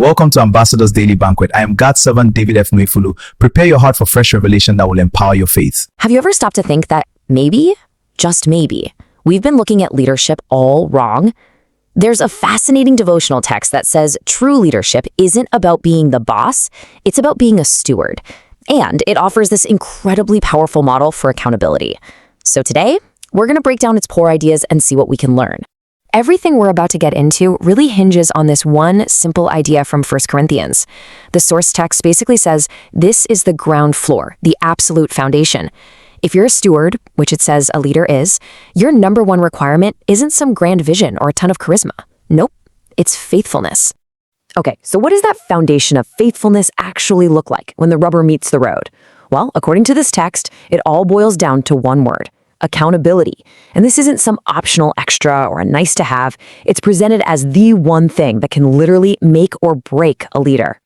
Welcome to Ambassador's Daily Banquet. I am God's servant David F. Nwefulu. Prepare your heart for fresh revelation that will empower your faith. Have you ever stopped to think that maybe, just maybe, we've been looking at leadership all wrong? There's a fascinating devotional text that says true leadership isn't about being the boss, it's about being a steward. And it offers this incredibly powerful model for accountability. So today, we're going to break down its core ideas and see what we can learn. Everything we're about to get into really hinges on this one simple idea from 1 Corinthians. The source text basically says this is the ground floor, the absolute foundation. If you're a steward, which it says a leader is, your number one requirement isn't some grand vision or a ton of charisma. Nope, it's faithfulness. Okay, so what does that foundation of faithfulness actually look like when the rubber meets the road? Well, according to this text, it all boils down to one word: accountability. And this isn't some optional extra or a nice to have. It's presented as the one thing that can literally make or break a leader.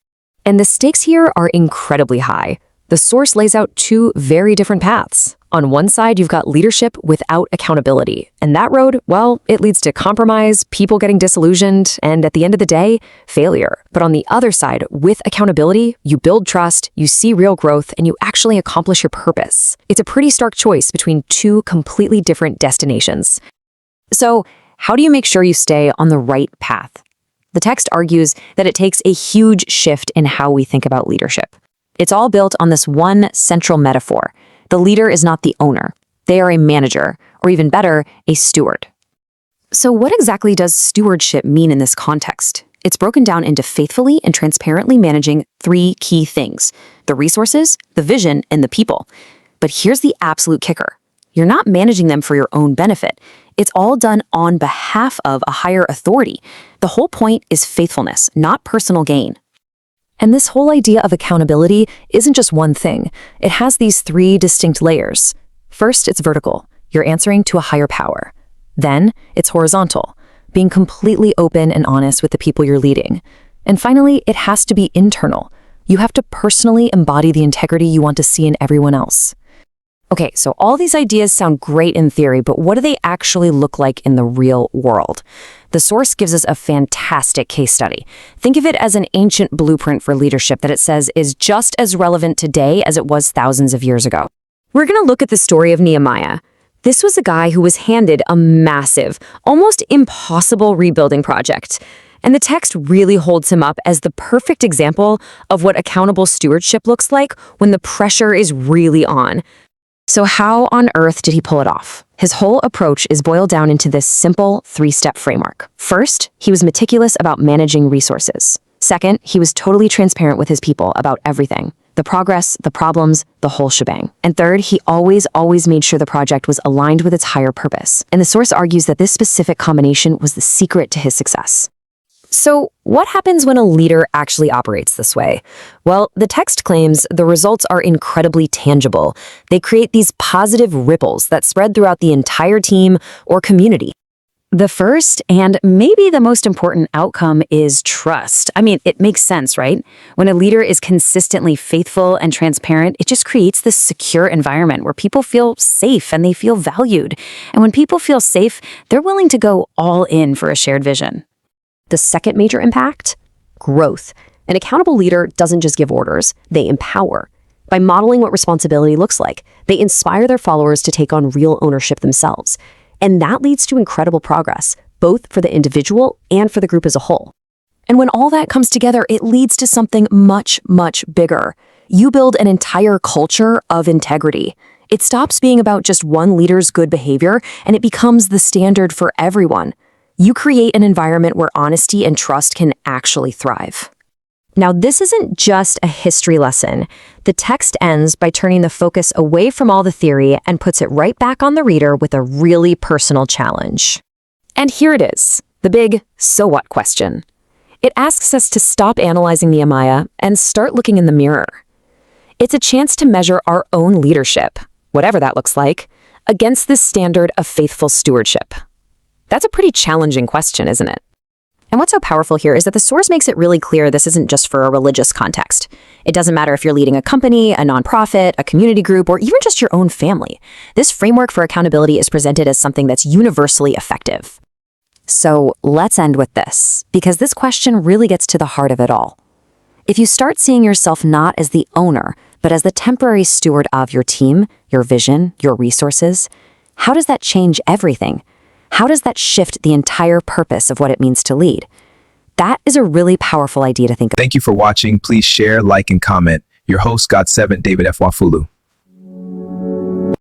And the stakes here are incredibly high. The source lays out two very different paths. On one side, you've got leadership without accountability. And that road, well, it leads to compromise, people getting disillusioned, and at the end of the day, failure. But on the other side, with accountability, you build trust, you see real growth, and you actually accomplish your purpose. It's a pretty stark choice between two completely different destinations. So, how do you make sure you stay on the right path? The text argues that it takes a huge shift in how we think about leadership. It's all built on this one central metaphor. The leader is not the owner. They are a manager, or even better, a steward. So what exactly does stewardship mean in this context? It's broken down into faithfully and transparently managing three key things: the resources, the vision, and the people. But here's the absolute kicker. You're not managing them for your own benefit. It's all done on behalf of a higher authority. The whole point is faithfulness, not personal gain. And this whole idea of accountability isn't just one thing. It has these three distinct layers. First, it's vertical. You're answering to a higher power. Then, it's horizontal, being completely open and honest with the people you're leading. And finally, it has to be internal. You have to personally embody the integrity you want to see in everyone else. Okay, so all these ideas sound great in theory, but what do they actually look like in the real world? The source gives us a fantastic case study. Think of it as an ancient blueprint for leadership that it says is just as relevant today as it was thousands of years ago. We're going to look at the story of Nehemiah. This was a guy who was handed a massive, almost impossible rebuilding project. And the text really holds him up as the perfect example of what accountable stewardship looks like when the pressure is really on. So how on earth did he pull it off? His whole approach is boiled down into this simple three-step framework. First, he was meticulous about managing resources. Second, he was totally transparent with his people about everything: the progress, the problems, the whole shebang. And third, he always made sure the project was aligned with its higher purpose. And the source argues that this specific combination was the secret to his success. So what happens when a leader actually operates this way? Well, the text claims the results are incredibly tangible. They create these positive ripples that spread throughout the entire team or community. The first, and maybe the most important outcome, is trust. I mean, it makes sense, right? When a leader is consistently faithful and transparent, it just creates this secure environment where people feel safe and they feel valued. And when people feel safe, they're willing to go all in for a shared vision. The second major impact? Growth. An accountable leader doesn't just give orders, they empower. By modeling what responsibility looks like, they inspire their followers to take on real ownership themselves. And that leads to incredible progress, both for the individual and for the group as a whole. And when all that comes together, it leads to something much, much bigger. You build an entire culture of integrity. It stops being about just one leader's good behavior, and it becomes the standard for everyone. You create an environment where honesty and trust can actually thrive. Now, this isn't just a history lesson. The text ends by turning the focus away from all the theory and puts it right back on the reader with a really personal challenge. And here it is, the big "so what" question. It asks us to stop analyzing Nehemiah and start looking in the mirror. It's a chance to measure our own leadership, whatever that looks like, against this standard of faithful stewardship. That's a pretty challenging question, isn't it? And what's so powerful here is that the source makes it really clear this isn't just for a religious context. It doesn't matter if you're leading a company, a nonprofit, a community group, or even just your own family. This framework for accountability is presented as something that's universally effective. So let's end with this, because this question really gets to the heart of it all. If you start seeing yourself not as the owner, but as the temporary steward of your team, your vision, your resources, how does that change everything? How does that shift the entire purpose of what it means to lead? That is a really powerful idea to think about. Thank you for watching. Please share, like, and comment. Your host, God7, David F. Wafulu.